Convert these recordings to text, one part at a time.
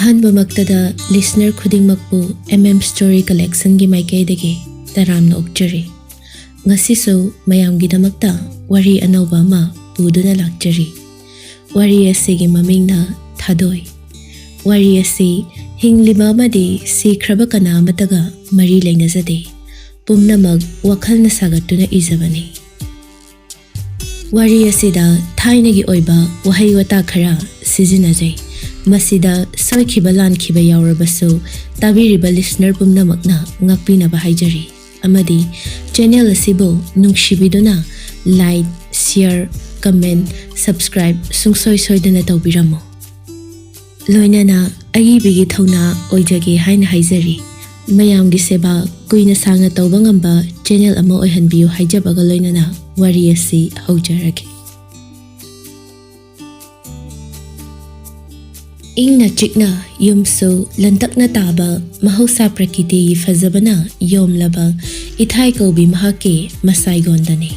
Ahanbamaktada listener khuding makpu Story Collection gi maikaidagi taramna okjari. Ngasiso mayamgidamakta wari anauba ma puduna lakjari. Wari asigi mamingna Thadoi. Wari asi hingliba amadi sikraba kana amataga mari lainazade. Pumnamag wakhalna sagatuna izabani. Wari asida thainagi oiba wahay wata khara sizinajai. Masida soikhiba lankhiba yaurabasu tabiriba listener pumnamakna ngakpinaba haijari. Amadi channel asibo nungsibiduna like, share, comment, subscribe sungsoi soidana tawbiramo. Loinana agibigi thauna oijagi haina haijari. Mayamgi seba kuina sangna tawba ngamba channel ama oihanbiyu haijabaga loinana wari asi haujaragi. Ingna chikna yumsu lantakna taba mahausa prakiti fazabana yomlaba ithai kaubi mahake masai gondani.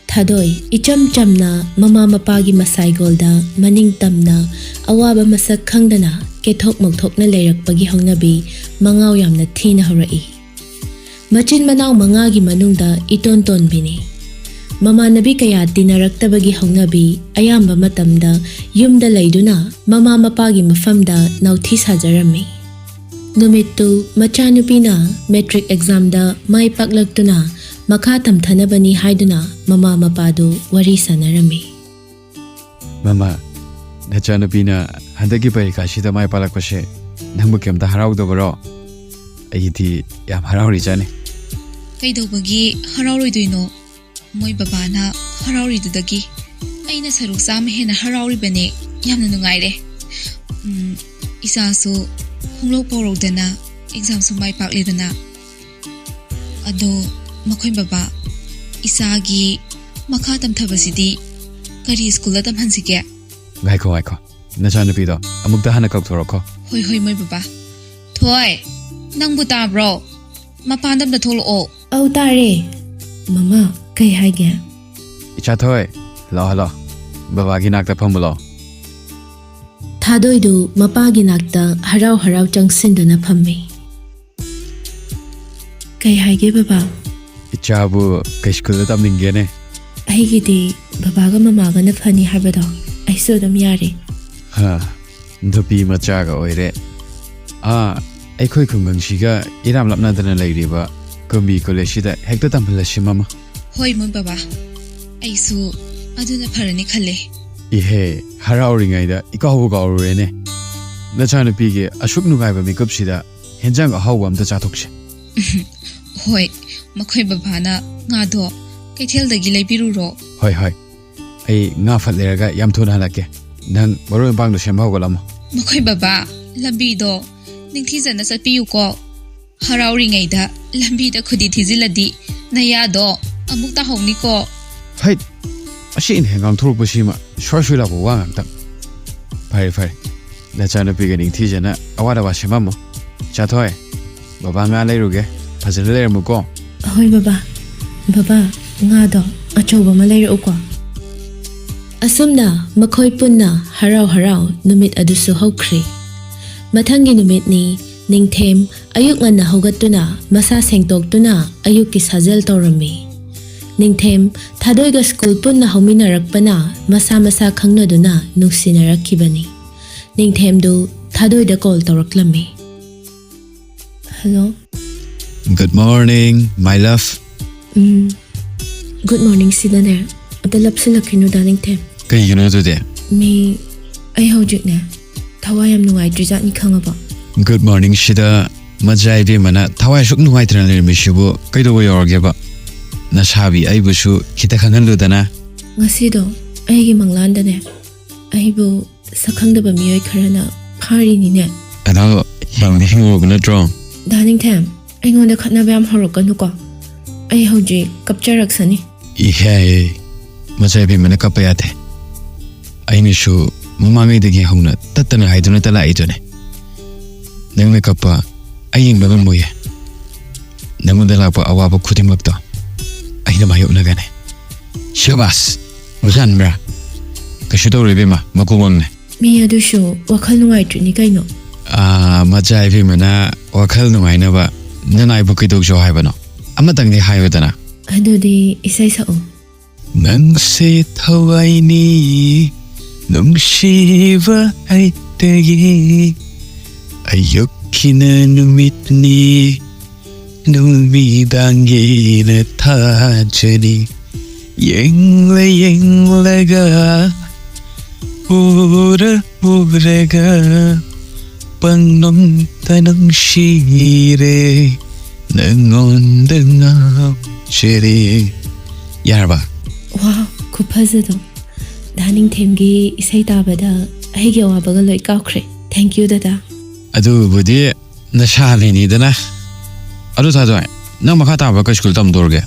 Thadoi icham chamna mama mapagi masai golda maning tamna awaba masak khangdana kethok mokthokna leirakpagi hongnabi mangaw yamna thina horai. Machin manaw mangagi manungda iton ton bini. Mama nabi kaya tinaraktabagi hongnabi ayamba matamda yumda layduna mama mapagi mafamda nauthi sajarami. Numittu machanupina metric examda mai paklagtuna makatam thanabani haiduna mama mapadu wari sanarami. Mama, nachanupina handagi parikashida mai palakpase nangbu kemta haraudabaro. Ayiti yam harauri jane. Kaidobagi harauroiduino. Moi babana harauri dudagi aina saruk sam hena harauri bane yamna nungaire. Isa so hunglok porok dana exam so mai pakle dana. Ado makhoi baba isa gi makhatam thabasidi kari school da tamhansige. Gaiko nachanapi do amukta hana kakthoroko. Hoi moi baba. Thoi nangbu tabro mapandam da tholo o. Au tare. Mama kai haige. Ichathoi lo babagi nakta phambulo. Thadoi du mapagi nakta harau changsinduna phammi. Kai haige baba. Ichabu kai school da tamningene. Aigidi babaga mamaga na phani habado. Aiso dam yari. Ha ndupi machaga oire. Aikhoi khungangshiga iram lapna dana leiriba kombi koleshida hekta tamphalashi mama. Hoi moi baba. Aisu aduna pharani khale. Ihe harauringaida ikawu gaurene. Nachanupige ashuk nugaiba makeup sida henjang ahawwa amta chathokse. Hoi makhoi babana ngado kaitheldagi leibiruro. Hoi ai nga phatleraga yam thona halake nang baro bangdo sembawgalama. Makhoi baba lambi do ningthijana satpiyu ko. Harauringaida lambi da khudi thijiladi nayado amukta hawni ko. Hai ashi in hengang thurupasima shwashwila ko wangta. Phare nachanapi ga ningthijana awada wa semamo. Chathoi baba nga leiruge phajala leirmu ko. Hoi baba nga do achoba ma leiru ko. Asumna makhoi punna harau numit adusu hokri. Mathangi numit ni Ningthem ayuk nganna hogatuna masa sengtoktuna ayuk ki sajal torami. Ningthem Thadoi ga school punna hominarakpana masa khangnaduna nuksinarakibani. Ningthem du Thadoi da call toraklami. Hello. Good morning, my love. Good morning sidane. Adalapsilakinu da Ningthem. Kai yuna today. Me ay hojikne. Thawayam nuwaidrijat ni khangaba. Good morning shida majai mana thawai shuk nuai tran mishibu kaido yorgeba nasabi aibusu kita khangaludana ngasido aigi manglandane aibu sakhangdaba miyoi kharana phari ni ne ano bangni hingogna tro daning tham aingonda khatnaba yam horokanu ko ai hoji kapcharaksani ihe majai mana kapayate ainishu mumangai degi hongna tatana haiduna tala aidone nang me kappa aying baba moye nang dala pa awaba khudimak to aina mayok na gane shabas musan bra kashudo rebema makuwang ne mi adusho wakhal nuai tuni kaino Macai Vimana or Kalnuainava, Nanai Bukiduk Johabano. Amatang the Hayodana. Adudi isay sao. Nang se Thoibi Nung Shiva Aitegi Ayokina Numitni Numidangi Tajani Yenglega Ura Urega Panong Tanong Shire Nangon Dengam Shiri Yarba. Wow, kupazado. Daning temgi isay tabada ahigi awabaga loy kaukre. Thank you dada. Adu budi nashali ni dana. Adu Thadoi, nang makataba ka school tam dorge.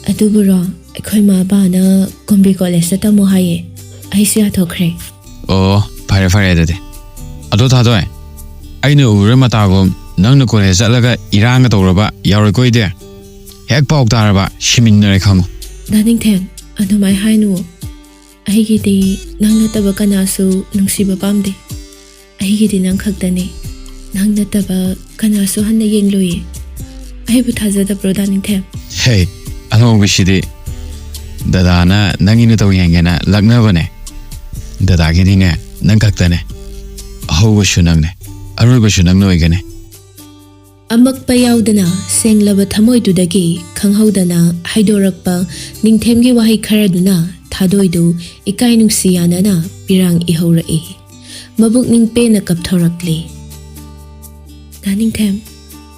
Adu buro, akoy mabana Gombe College ta mo haye. Ay siya thokre. Oh, fare dade. Adu Thadoi, ay no ure matagom nang no college alaga iranga tawraba yawre ko ide. Hek pauk taraba shiminare khamo. Daning tem, ano may hainu. Ahigi di nang nataba kanasu nungsiba pamde. Ahigi di nang kagdani. Nang nataba kanasu han na yengloye. Ay butazada bro daning tem. Hey, ano bishidi. Dadana nang inu taw yengena lagna bane. Dadagi di ne nang kagdane. Aho bashu nang ne. Aru bashu nang no igane. Amak payawdana senglaba thamoidudagi khanghaudana haidorakpa ningthemgi wahi kharaduna Thadoidu ikai nungsiyanana pirang ihaurai mabuk ningpe na kapthorakli daningthem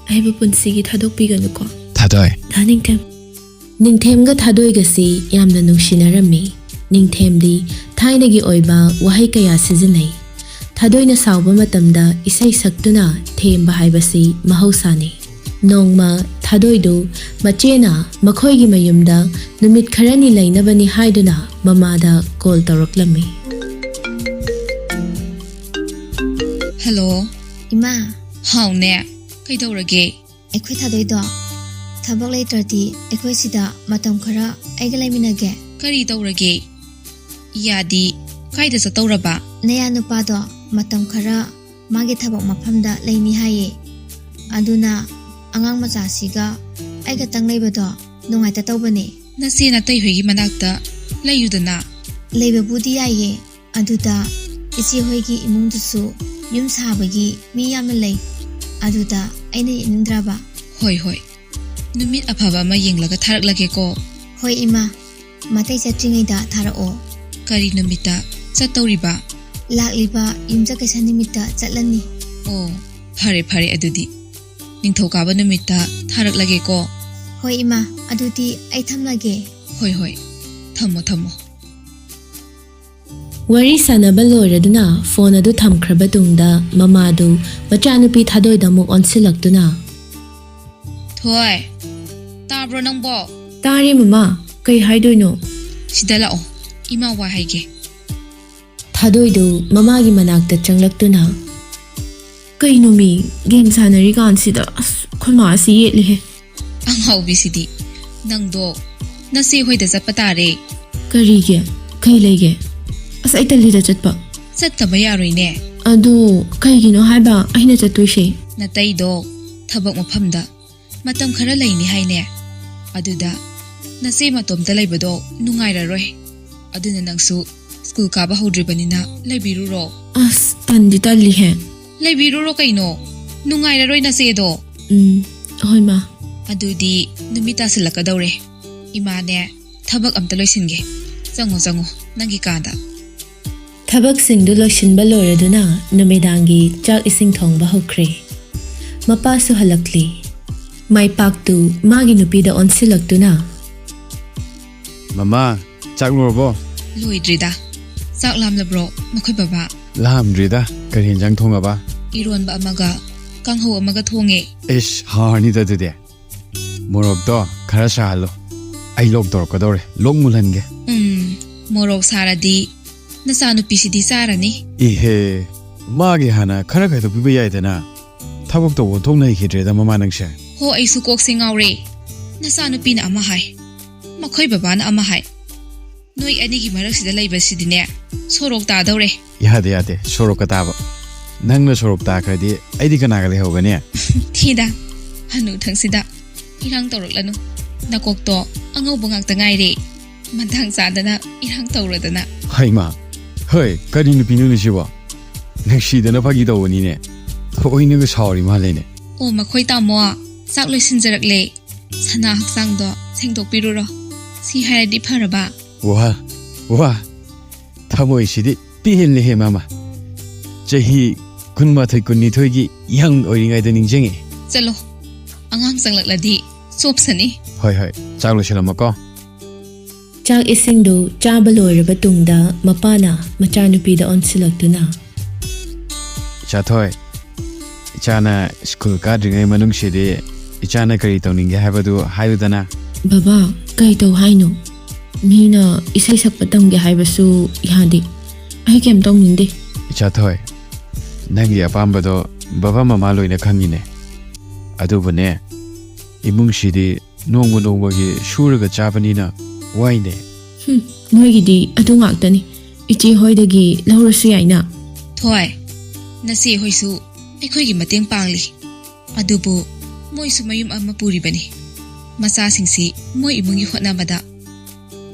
aibu punsigi thadokpiganu ko Thadoi ningthemga Thadoiga si yamna nungsinarami ningthemdi thainagi oiba wahai kaya sizinai Thadoina sauba matamda isai saktuna themba haibasi mahausani nongma Thadoidu machena makhoigi mayumda numit kharani lainabani haiduna mamada call tawraklami. Hello. Ima. How ne? Kaidorage? Ekhoi Thadoido. Thabak leitrati ekhoi sida matam khara aiga laiminage. Kari tawrage? Yadi kaida sa tawraba? Naya nupado matam khara magi thabak mafamda laini haye. Aduna angang machasiga aiga tangleibado nungaita tawbani. Nasi na Thoibi manakta layudana. Leiba budi yaye aduda isi hoigi imungdusu yum sabagi mi yamna lei aduda aina yenindraba. Hoi. Numit afaba ma yenglaga tharaklage ko. Hoi ima matai chatringaida tharao. Kari numita chatawriba? Lakliba yumjakesa nimita chatlani. Oh, fare adudi. Ningthokaba numita tharaklage ko. Hoi ima adudi ai thamlage. Hoi. Thammo. Wari sanaba loiraduna phone adu thamkhrabadungda mamadu machanupi Thadoida muk onsilaktuna. Thoi. Tabro nangbo? Tari mama, kai haidoino? Sida lao. Ima wa haige. Thadoidu mamagi manakta changlaktuna. Kai numi game sanari kansida khulma si yetlihe. Ang haubi sidi. Nangdo nasi hoida zapatare. Karige, kai lege. Asa italida chatpa. Chattaba yaroi ne. Adu kaigino haiba aina chatuishe. Nataido thabak mafamda matam khara laini haine. Aduda nasi matomta laibado nungairaroi. Aduna nangsu school kaba hodribanina laibiruro. As tandi tallihe. Laibiruro kaino. Nungairaroi nasedo. Hoi ma. Adudi numita silakadaure. Imane thabak amta loisinge. Zango nangi kanda. Thabak singdu loisinba loiraduna numidangi chak ising thongba hokre. Mapasu halakli. Mai paktu magi nupida onsilaktuna. Mama, chak robo. Loidrida. Sak lam labro makhoi baba. Lamdrida, kari hinjang thonga ba? Iron ba amaga kangho amaga thonge. Ish, harni da de. Morok do, khara sahalo. Ai lok dor kadore, lok mulange. Morok saradi nasanu pisidi sarani. Ihe, magi hana khara khai to piba yai dana. Thabok to thong nai khidre da mama nangsha. Ho ai su kok singaure. Nasanu pina ama hai. Makhoi baba na ama hai. Noi ani gi marak sida laiba sidine. Sorok ta daure. Yade, sorok ka taba. ꯅꯪꯅ ꯁꯣꯔꯣꯛ ꯇꯥꯈ꯭ꯔꯗꯤ ꯑꯩꯗꯤ ꯀꯅꯥꯒ ꯂꯩꯍꯧꯒꯅꯤ? ꯊꯤꯗ ꯍꯅꯨ ꯊꯪꯁꯤꯗ ꯏꯔꯥꯡ ꯇꯧꯔꯛꯂꯅꯨ. ꯅꯀꯣꯛꯇꯣ ꯑꯉꯧꯕ ꯉꯥꯛꯇ ꯉꯥꯏꯔꯦ. ꯃꯇꯥꯡ ꯆꯥꯗꯅ ꯏꯔꯥꯡ ꯇꯧꯔꯗꯅ. ꯍꯩꯃꯥ, ꯍꯣꯏ ꯀꯔꯤ ꯅꯨꯄꯤꯅꯣꯅꯦ ꯁꯤꯕꯣ? ꯅꯨꯡꯁꯤꯗꯅ ꯐꯥꯒꯤ ꯇꯧꯕꯅꯤꯅꯦ. ꯊꯑꯣꯏꯅꯒ ꯁꯥꯎꯔꯤ ꯃꯥꯜꯂꯦꯅꯦ. ꯑꯣ ꯃꯈꯣꯏ ꯇꯥꯃꯣ, ꯆꯥꯛ ꯂꯣꯏꯁꯤꯟꯖꯔꯛꯂꯦ. ꯁꯅꯥ ꯍꯛꯆꯥꯡꯗꯣ ꯁꯦꯡꯗꯣꯛꯄꯤꯔꯨꯔꯣ. ꯁꯤ ꯍꯥꯏꯔꯗꯤ ꯐꯔꯕ? ꯋꯥ ꯊꯃꯣꯏꯁꯤꯗꯤ ꯄꯤꯍꯦꯜꯂꯦꯍꯦ ꯃꯥꯃꯥ. ꯆꯍꯤ 18-19ꯒꯤ ꯌꯪ ꯑꯣꯏꯔꯤꯉꯩꯗ ꯅꯤꯡꯁꯤꯡꯉꯦ. ꯆꯠꯂꯣ, ꯑꯉꯥꯡ ꯆꯪꯂꯛꯂꯗꯤ ꯆꯣꯞꯁꯅꯤ. ꯍꯣꯏ ꯆꯥꯛ ꯂꯣꯏꯁꯤꯜꯂꯝꯃꯣꯀꯣ. ꯆꯥꯛ ꯏꯁꯤꯡꯗꯨ ꯆꯥꯕ ꯂꯣꯏꯔꯕ ꯇꯨꯡꯗ ꯃꯄꯥꯅ ꯃꯆꯥꯅꯨꯄꯤꯗ ꯑꯣꯟꯁꯤꯜꯂꯛꯇꯨꯅ, ꯏꯆꯥꯊꯣꯏ, ꯏꯆꯥꯅ ꯁ꯭ꯀꯨꯜ ꯀꯥꯗ꯭ꯔꯤꯉꯩ ꯃꯅꯨꯡꯁꯤꯗꯤ ꯏꯆꯥꯅ ꯀꯔꯤ ꯇꯧꯅꯤꯡꯒꯦ ꯍꯥꯏꯕꯗꯨ ꯍꯥꯏꯌꯨꯗꯅ. ꯕꯕꯥ ꯀꯩ ꯇꯧ ꯍꯥꯏꯅꯣ? ꯃꯤꯅ ꯏꯁꯩ ꯁꯛꯄ ꯇꯝꯒꯦ ꯍꯥꯏꯕꯁꯨ ꯌꯥꯗꯦ. ꯑꯩ ꯀꯩꯝ ꯇꯧꯅꯤꯡꯗꯦ. ꯏꯆꯥꯊꯣꯏ, ꯅꯪꯒꯤ ꯑꯄꯥꯝꯕꯗꯣ ꯕꯕꯥ ꯃꯃꯥ ꯂꯣꯏꯅ ꯈꯪꯉꯤꯅꯦ. ꯑꯗꯨꯕꯨꯅꯦ, ꯏꯃꯨꯡꯁꯤꯗꯤ ꯅꯣꯡꯃꯒꯤ ꯁꯨꯔꯒ ꯆꯥꯕꯅꯤꯅ ꯋꯥꯏꯅꯦ. ꯅꯣꯏꯒꯤꯗꯤ ꯑꯗꯨ ꯉꯥꯛꯇꯅꯤ. ꯏꯆꯦ ꯍꯣꯏꯗꯒꯤ ꯂꯧꯔꯁꯨ ꯌꯥꯏꯅ. ꯊꯣꯏ, ꯅꯆꯦ ꯍꯣꯏꯁꯨ ꯑꯩꯈꯣꯏꯒꯤ ꯃꯇꯦꯡ ꯄꯥꯡꯂꯤ. ꯑꯗꯨꯕꯨ ꯃꯣꯏꯁꯨ ꯃꯌꯨꯝ ꯑꯃ ꯄꯨꯔꯤꯕꯅꯤ. ꯃꯆꯥꯁꯤꯡꯁꯤ ꯃꯣꯏ ꯏꯃꯨꯡꯒꯤ ꯍꯣꯠꯅꯕꯗ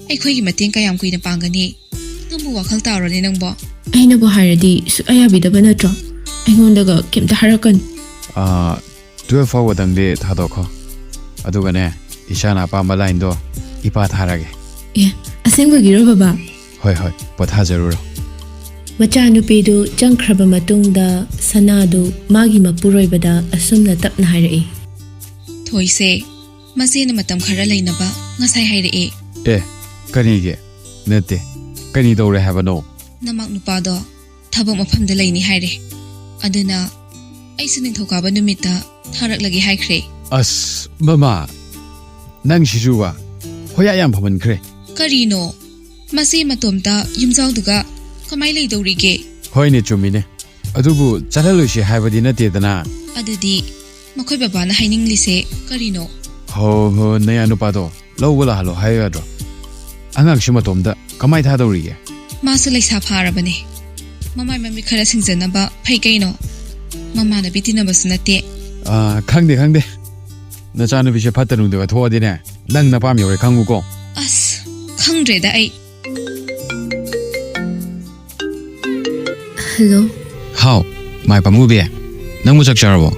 ꯑꯩꯈꯣꯏꯒꯤ ꯃꯇꯦꯡ ꯀꯌꯥꯝ ꯀꯨꯏꯅ ꯄꯥꯡꯒꯅꯤ? ꯅꯪꯕꯨ ꯋꯥꯈꯜ ꯇꯥꯎꯔꯅꯤ ꯅꯪꯕꯣ. ꯑꯩꯅꯕꯨ ꯍꯥꯏꯔꯗꯤ ꯁꯨꯛꯌꯥ ꯌꯥꯕꯤꯗꯕ ꯅꯠꯇ꯭ꯔꯣ? ꯑꯩꯉꯣꯟꯗꯒ ꯀꯩꯝꯇ ꯍꯥꯏꯔꯛꯀꯅꯨ. 12 ꯐꯥꯎꯕꯗꯪꯗꯤ ꯊꯥꯗꯣꯛꯈꯣ. ꯑꯗꯨꯒꯅꯦ, ꯏꯆꯥꯅ ꯑꯄꯥꯝꯕ ꯂꯥꯏꯟꯗꯣ ꯏꯄꯥ ꯊꯥꯔꯒꯦ. ꯑꯁꯦꯡꯕꯒꯤꯔꯣ ꯕꯕꯥ? ꯍꯣꯏ ꯄꯣꯊꯥꯖꯔꯨꯔꯣ. ꯃꯆꯥꯅꯨꯄꯤꯗꯨ ꯆꯪꯈ꯭ꯔꯕ ꯃꯇꯨꯡꯗ ꯁꯅꯥꯗꯨ ꯃꯥꯒꯤ ꯃꯄꯨꯔꯣꯏꯕꯗ ꯑꯁꯨꯝꯅ ꯇꯞꯅ ꯍꯥꯏꯔꯛꯏ. ꯊꯣꯏꯁꯦ ꯃꯆꯦꯅ ꯃꯇꯝ ꯈꯔ ꯂꯩꯅꯕ ꯉꯁꯥꯏ ꯍꯥꯏꯔꯛꯑꯦ. ꯀꯔꯤꯒꯤ? ꯅꯠꯇꯦ, ꯀꯔꯤ ꯇꯧꯔꯦ ꯍꯥꯏꯕꯅꯣ? ꯅꯃꯥꯛ ꯅꯨꯄꯥꯗꯣ ꯊꯕꯛ ꯃꯐꯝꯗ ꯂꯩꯅꯤ ꯍꯥꯏꯔꯦ. ꯑꯗꯨꯅ ꯑꯩꯁꯨ ꯅꯤꯡꯊꯧꯀꯥꯕ ꯅꯨꯃꯤꯠꯇ ꯊꯥꯔꯛꯂꯒꯦ ꯍꯥꯏꯈ꯭ꯔꯦ. ꯑꯁ ꯃꯃꯥ, ꯅꯪ ꯁꯤꯁꯨ ꯍꯣꯌꯥ ꯌꯥꯝ ꯐꯃꯟꯈ꯭ꯔꯦ. ꯀꯔꯤꯅꯣ? ꯃꯆꯦ ꯃꯇꯣꯝꯇ ꯌꯨꯝꯖꯥꯎꯗꯨꯒ ꯀꯃꯥꯏ ꯂꯩꯗꯧꯔꯤꯒꯦ? ꯍꯣꯏꯅꯦ, ꯆꯨꯝꯃꯤꯅꯦ. ꯑꯗꯨꯕꯨ ꯆꯠꯍꯜꯂꯣꯏꯁꯤ ꯍꯥꯏꯕꯗꯤ ꯅꯠꯇꯦꯗꯅ. ꯑꯗꯨꯗꯤ ꯃꯈꯣꯏ ꯕꯕꯥꯅ ꯍꯥꯏꯅꯤꯡꯂꯤꯁꯦ ꯀꯔꯤꯅꯣ? ꯍꯣ ꯅꯌꯥ ꯅꯨꯄꯥꯗꯣ ꯂꯧꯕ ꯂꯥꯛꯍꯜꯂꯣ ꯍꯥꯏꯌꯨ ꯌꯥꯗ꯭ꯔꯣ? ꯑꯉꯥꯡꯁꯤ ꯃꯇꯣꯝꯗ ꯀꯃꯥꯏ ꯊꯥꯗꯧꯔꯤꯒꯦ? ꯃꯥꯁꯨ ꯂꯩꯁꯥ ꯐꯥꯔꯕꯅꯦ. ꯃꯃꯥꯏ ꯃꯃꯤꯠ ꯈꯔ ꯁꯤꯡꯖꯅꯕ ꯐꯩ ꯀꯩꯅꯣ. ꯃꯃꯥꯟꯅꯕꯤ ꯇꯤꯟꯅꯕꯁꯨ ꯅꯠꯇꯦ. ꯈꯪꯗꯦ. ꯅꯆꯥꯅꯨꯄꯤꯁꯦ ꯐꯠꯇꯅꯨꯡꯗꯒ ꯊꯣꯛꯑꯗꯤꯅꯦ, ꯅꯪ ꯅꯄꯥꯝ ꯌꯧꯔꯦ ꯈꯪꯉꯨꯀꯣ. ꯑꯁ ꯈꯪꯗ꯭ꯔꯦꯗ ꯑꯩ. ꯍꯜꯂꯣ. ꯍꯥꯎ, ꯃꯥꯏ ꯄꯥꯃꯨꯕꯤ. ꯅꯪꯕꯨ ꯆꯥꯛ ꯆꯥꯔꯕꯣ?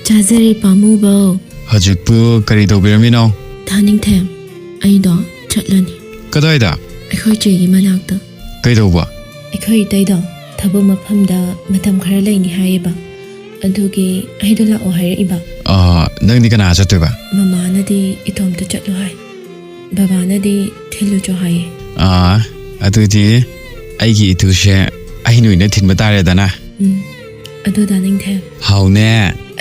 ꯆꯥꯖꯔꯦ ꯄꯥꯃꯨꯕ. ꯍꯧꯖꯤꯛꯄꯨ ꯀꯔꯤ ꯇꯧꯕꯤꯔꯝꯃꯤꯅꯣ? ꯊꯥꯅꯤꯡꯊꯦꯝ, ꯑꯩꯗꯣ ꯆꯠꯂꯅꯤ. ꯀꯗꯥꯏꯗ? ꯑꯩꯈꯣꯏ ꯆꯦꯒꯤ ꯃꯅꯥꯛꯇ. ꯀꯩꯗꯧꯕ? ꯑꯩꯈꯣꯏ ꯏꯇꯩꯗꯣ ꯊꯕꯛ ꯃꯐꯝꯗ ꯃꯇꯝ ꯈꯔ ꯂꯩꯅꯤ ꯍꯥꯏꯌꯦꯕ. ꯑꯗꯨꯒꯤ ꯑꯩꯗꯣ ꯂꯥꯛꯑꯣ ꯍꯥꯏꯔꯛꯏꯕ. ꯅꯪꯗꯤ ꯀꯅꯥ ꯆꯠꯇꯣꯏꯕ? ꯃꯃꯥꯅꯗꯤ ꯏꯇꯣꯝꯇ ꯆꯠꯂꯨ ꯍꯥꯏ. ꯕꯕꯥꯅꯗꯤ ꯊꯤꯜꯂꯨꯆꯣ ꯍꯥꯏꯌꯦ. ꯑꯗꯨꯗꯤ ꯑꯩꯒꯤ ꯏꯇꯨꯁꯦ ꯑꯩꯅ ꯑꯣꯏꯅ ꯊꯤꯟꯕ ꯇꯥꯔꯦꯗꯅ. ꯑꯗꯨ ꯊꯥꯅꯤꯡꯊꯦꯝ. ꯍꯥꯎꯅꯦ.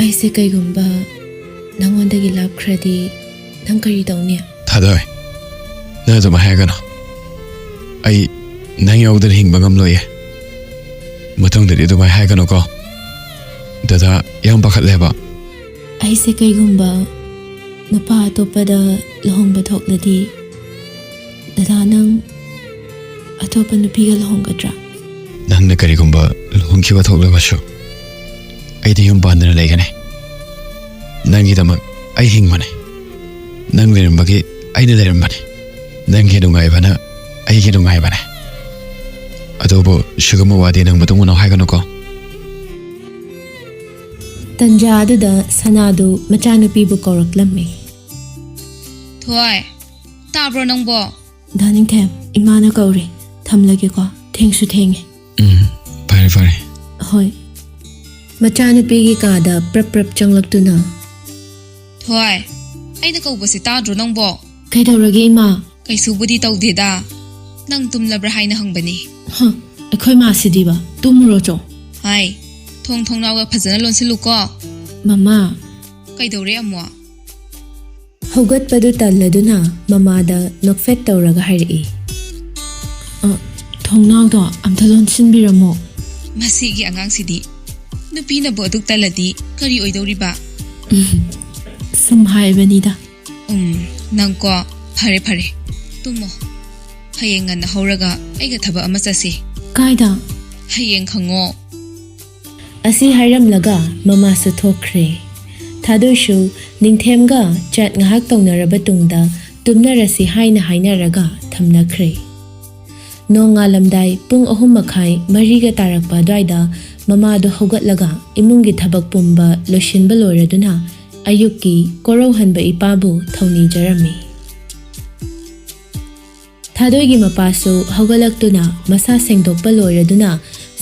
ꯑꯩꯁꯦ ꯀꯩꯒꯨꯝꯕ ꯅꯪꯉꯣꯟꯗꯒꯤ ꯂꯥꯞꯈ꯭ꯔꯗꯤ ꯅꯪ ꯀꯔꯤ ꯇꯧꯅꯤ? ꯊꯥꯗꯣꯏ, ꯅꯪ ꯑꯗꯨꯝ ꯍꯥꯏꯒꯅꯣ. ꯑꯩ ꯅꯪ ꯌꯥꯎꯗꯅ ꯍꯤꯡꯕ ꯉꯝꯂꯣꯏꯌꯦ. ꯃꯇꯨꯡꯗꯗꯤ ꯑꯗꯨꯃꯥꯏꯅ ꯍꯥꯏꯒꯅꯨꯀꯣ. ꯗꯗꯥ ꯌꯥꯝ ꯄꯥꯈꯠꯂꯦꯕ. ꯑꯩꯁꯦ ꯀꯩꯒꯨꯝꯕ ꯅꯨꯄꯥ ꯑꯇꯣꯞꯄꯗ ꯂꯨꯍꯣꯡꯕ ꯊꯣꯛꯂꯗꯤ ꯗꯗꯥ ꯅꯪ ꯑꯇꯣꯞꯄ ꯅꯨꯄꯤꯒ ꯂꯨꯍꯣꯡꯒꯗ꯭ꯔꯥ? ꯅꯪꯅ ꯀꯔꯤꯒꯨꯝꯕ ꯂꯨꯍꯣꯡꯈꯤꯕ ꯊꯣꯛꯂꯕꯁꯨ ꯑꯩꯗꯤ ꯌꯨꯝ ꯄꯥꯟꯗꯅ ꯂꯩꯒꯅꯤ. ꯅꯪꯒꯤꯗꯃꯛ ꯑꯩ ꯍꯤꯡꯕꯅꯤ. ꯅꯪ ꯂꯩꯔꯝꯕꯒꯤ ꯑꯩꯅ ꯂꯩꯔꯝꯕꯅꯤ. ꯅꯪꯒꯤ ꯅꯨꯡꯉꯥꯏꯕꯅ ꯑꯩꯒꯤ ꯅꯨꯡꯉꯥꯏꯕꯅꯤ. ꯑꯗꯨꯕꯨ ꯁꯤꯒꯨꯝꯕ ꯋꯥꯗꯤ ꯅꯪ ꯃꯇꯨꯡ ꯃꯅꯥꯎ ꯍꯥꯏꯒꯅꯨꯀꯣ. ꯇꯟꯖꯥ ꯑꯗꯨꯗ ꯁꯅꯥꯗꯨ ꯃꯆꯥꯅꯨꯄꯤꯕꯨ ꯀꯧꯔꯛꯂꯝꯃꯤ. ꯊꯣꯏ, ꯇꯥꯕ꯭ꯔꯣ ꯅꯪꯕꯣ? ꯗꯥꯅꯤꯡꯊꯦꯝ, ꯏꯃꯥꯅ ꯀꯧꯔꯤ. ꯊꯝꯂꯒꯦꯀꯣ, ꯊꯦꯡꯁꯨ ꯊꯦꯡꯉꯦ. ꯐꯔꯦ. ꯍꯣꯏ. ꯃꯆꯥꯅꯨꯄꯤꯒꯤ ꯀꯥꯗ ꯄ꯭ꯔꯞ ꯆꯪꯂꯛꯇꯨꯅ, ꯊꯣꯏ, ꯑꯩꯅ ꯀꯧꯕꯁꯤ ꯇꯥꯗ꯭ꯔꯣ ꯅꯪꯕꯣ? ꯀꯩꯗꯧꯔꯒꯦ ꯏꯃꯥ? ꯀꯩꯁꯨꯕꯨꯗꯤ ꯇꯧꯗꯦꯗ. ꯅꯪ ꯇꯨꯝꯂꯕ꯭ꯔꯥ ꯍꯥꯏꯅ ꯍꯪꯕꯅꯤ. ꯑꯩꯈꯣꯏ ꯃꯥꯁꯤꯗꯤꯕ ꯇꯨꯝꯃꯨꯔꯣꯆꯣ. ꯍꯥꯏ, ꯊꯣꯡꯅꯥꯎꯒ ꯐꯖꯅ ꯂꯣꯟꯁꯤꯜꯂꯨꯀꯣ. ꯃꯃꯥ. ꯀꯩꯗꯧꯔꯦ ꯑꯃꯨꯛ? ꯍꯧꯒꯠꯄꯗꯨ ꯇꯜꯂꯗꯨꯅ ꯃꯃꯥꯗ ꯅꯣꯛꯐꯦꯠ ꯇꯧꯔꯒ ꯍꯥꯏꯔꯛꯏ. ꯊꯣꯡꯅꯥꯎꯗꯣ ꯑꯝꯇ ꯂꯣꯟꯁꯤꯟꯕꯤꯔꯝꯃꯣ. ꯃꯁꯤꯒꯤ ꯑꯉꯥꯡꯁꯤꯗꯤ ꯅꯨꯄꯤꯅꯕꯨ ꯑꯗꯨꯛ ꯇꯜꯂꯗꯤ ꯀꯔꯤ ꯑꯣꯏꯗꯧꯔꯤꯕ? ꯁꯨꯝ ꯍꯥꯏꯕꯅꯤꯗ. ꯅꯪꯀꯣ, ꯐꯔꯦ. ꯇꯨꯝꯃꯣ. ꯍꯌꯦꯡ ꯉꯟꯅ ꯍꯧꯔꯒ ꯑꯩꯒ ꯊꯕꯛ ꯑꯃ ꯆꯠꯁꯤ. ꯀꯥꯏꯗ? ꯍꯌꯦꯡ ꯈꯪꯉꯣ. Asi hairamlaga mamasu thokre. Thadoishu ningthemga chat ngahak tongnaraba tungda tumnarasi haina hainaraga thamnakre. Nongalamdai pung 3:30 tarakpa adwaida mamado hogatlaga imungi thabak pumba loishinba loiraduna ayukki korauhanba ipabu thawni jarami. Thadoigi mapasu hogalaktuna masa sengdokpa loiraduna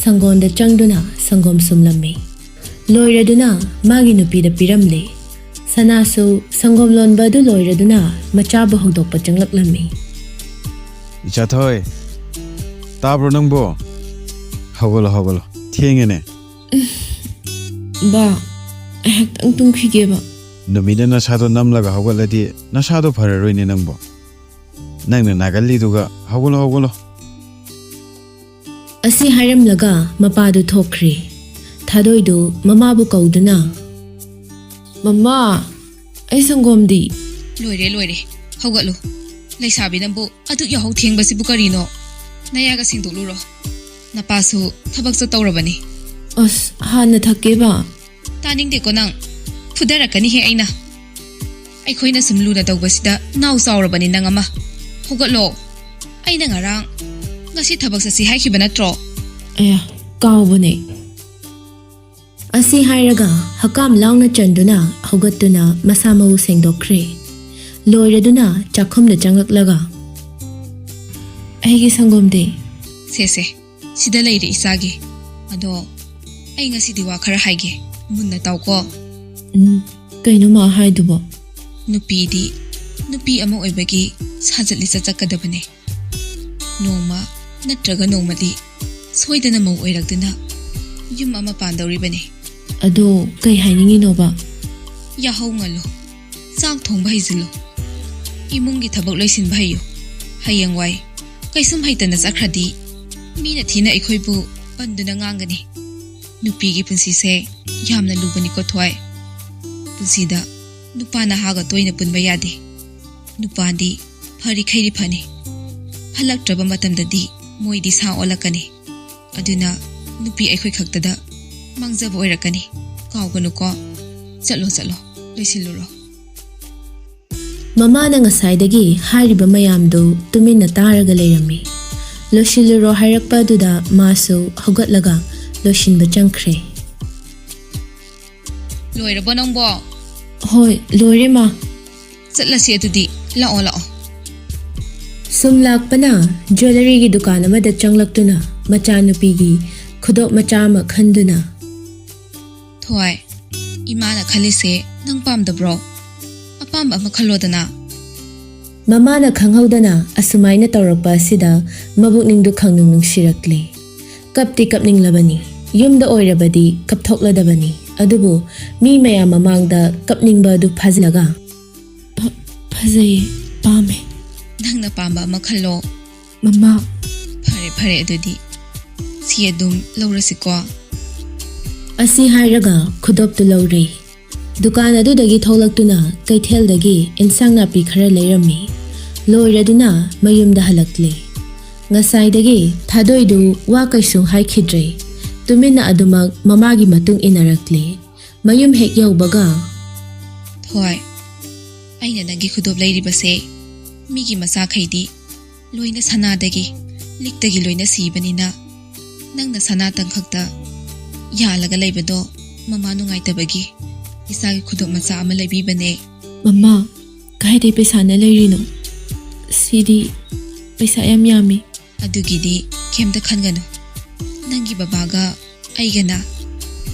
sangonda changduna sangom sumlammi. Loiraduna magi nupida piramle. Sanasu sangom lonba du loiraduna machabu hogdokpa changlaklammi. EThoi tabro nangbo hogolo thiengene Ba ahektang tungkhige ba. numida nasado namlaga hogaladi nasado phararoine nangbo nangna nagalli duga hogolo Asi hairamlaga mapadu thokre. Thadoidu mamabu kauduna. Mama, ai sangomdi. Loire. Haugatlo. Leisabi nambu adu yahau thiengbasibu karino. Nayaga singdoluro. Napasu thabak sa tawrabani. As hana thakke ba. Taningde ko nang fudarakani he aina. Aikhoina sumluna tawbasida naw sawrabani nang ama. Haugatlo. Aina ngarang ngasi thabak sa si haikiba natro. Aya, kaubane. Asi hairaga hakam launa chanduna hogatuna masamau sengdokre. Loiraduna chakhumna changaklaga. Aigi sangomde. Se sida leire isagi. Ado ai ngasi diwa khara haige munna tawko. Kaino ma haidubo. Nupi ama oibagi sajatli chakadabane. Noma natraga nomadi soidana mau oirakduna yum ama pandawribane. Ado kai hainingi noba. Yahau ngalo chak thongba haizilo. Imungi thabak loisinba hayo. Hayangwai kaisum haitana chakradi mina thina ikhoibu panduna ngangani. Nupigi punsi se yamna lubani ko thoi. Punsida nupana haga toina punba yade. Nupandi phari khairi phani. Halaktraba matamdadi moidi sa olakani. Aduna nupi aikhoi khaktada mangjaba oirakani. Kauganu ko. Chalo loisiluro. Mama na ngasaidagi hairiba mayamdo tuminna taraga leirami. Loshiluro hairakpa duda masu hogatlaga loshinba changkre. Loirabo nangbo. Hoi, loire ma. Chatlasi adudi lao. Sumlakpana jewelry gi dukan amada changlaktuna machanupigi khudok macha ama khanduna. Thoi, imana khalise nang pamdabro. Apamba ama khalodana. Mama na khanghaudana asumaina tawrakpa sida mabukningdu khangnung nungsirakle. Kapti kapninglabani. Yumda oirabadi kapthokladabani. Adubu mi maya mamangda kapningba du phazlaga. Phazai pame. Nangna pamba ama khallo. Mama. Phare adudi. Si adum laurasiko. Asi hairaga khudoptu laure. Dukan adudagi tholaktuna kaitheldagi insang napi khara leirami. Loiraduna mayumda halakle. Ngasaidagi thadoidu wa kaisung haikhidre. Tumina adumak mamagi matung inarakle. Mayum hek yaubaga. Thoi. Aina nagi khudop leiribase. Migi masa khaidi. Loina sanadagi. Liktagi loina sibanina. Nangna sanatang khakta. Yalaga leibado mama nungaitabagi. Isagi khudop macha ama leibibane. Mama, kaide pesa na leirino. Sidi pesa yami. Adugidi kemda khangano. Nangi babaga aigana.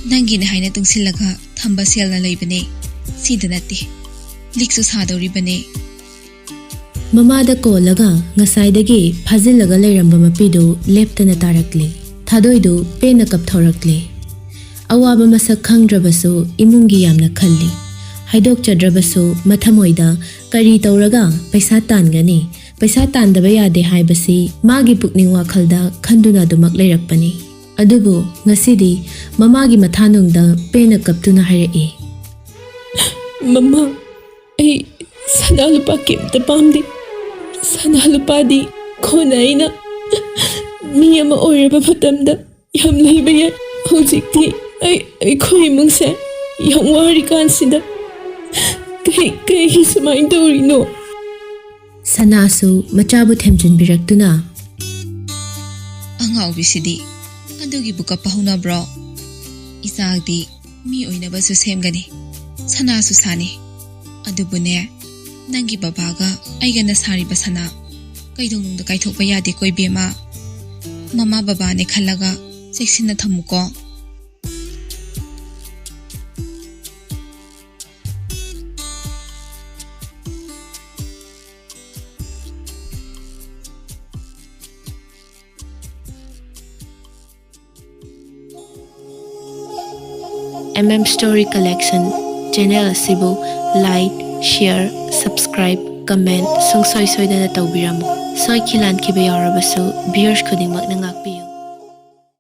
Nangi na haina tungsilaga thamba selna leibane. Sida nati. Liksu sadoribane. Mama da kolaga ngasaidagi phazilaga leiramba mapidu leptana tarakle. Thadoidu pena kapthorakle. Awaba masak khangdrabasu imungi yamna khalli. Haidok chadrabasu mathamoida kari tawraga paisa tangani. Paisa tandaba yade haibasi magi pukning wakhalda khanduna dumak leirakpani. Adubu ngasidi mamagi mathanungda pena kaptuna hairei. Mama, ai sanalupa kimta pamdi. Sanalupadi khona aina miyama oiraba matamda yam leiba yai hojikti ꯑꯩꯈꯣꯏ ꯏꯃꯨꯡꯁꯦ ꯌꯥꯝ ꯋꯥꯔꯤꯀꯥꯟꯁꯤꯗ ꯀꯩꯒꯤ ꯁꯨꯃꯥꯏꯅ ꯇꯧꯔꯤꯅꯣ? ꯁꯅꯥꯁꯨ ꯃꯆꯥꯕꯨ ꯊꯦꯝꯖꯤꯟꯕꯤꯔꯛꯇꯨꯅ ꯑꯉꯥꯎꯕꯤꯁꯤꯗꯤ ꯑꯗꯨꯒꯤꯕꯨ ꯀꯞꯄ ꯍꯧꯅꯕ꯭ꯔꯣ? ꯏꯆꯥꯗꯤ ꯃꯤ ꯑꯣꯏꯅꯕꯁꯨ ꯁꯦꯝꯒꯅꯤ, ꯁꯅꯥꯁꯨ ꯁꯥꯅꯤ. ꯑꯗꯨꯕꯨꯅꯦ, ꯅꯪꯒꯤ ꯕꯕꯥꯒ ꯑꯩꯒꯅ ꯁꯥꯔꯤꯕ ꯁꯅꯥ ꯀꯩꯗꯧꯅꯨꯡꯗ ꯀꯥꯏꯊꯣꯛꯄ ꯌꯥꯗꯦ ꯀꯣ ꯏꯕꯦꯝꯃ. ꯃꯃꯥ ꯕꯕꯥꯅꯦ ꯈꯜꯂꯒ ꯆꯦꯛꯁꯤꯟꯅ ꯊꯝꯃꯨꯀꯣ. Story Collection channel asibu like, share, subscribe, comment sungsoi soidana tawbiramu. Soi khilan khiba yawrabasu viewers khudingmak na ngakpi.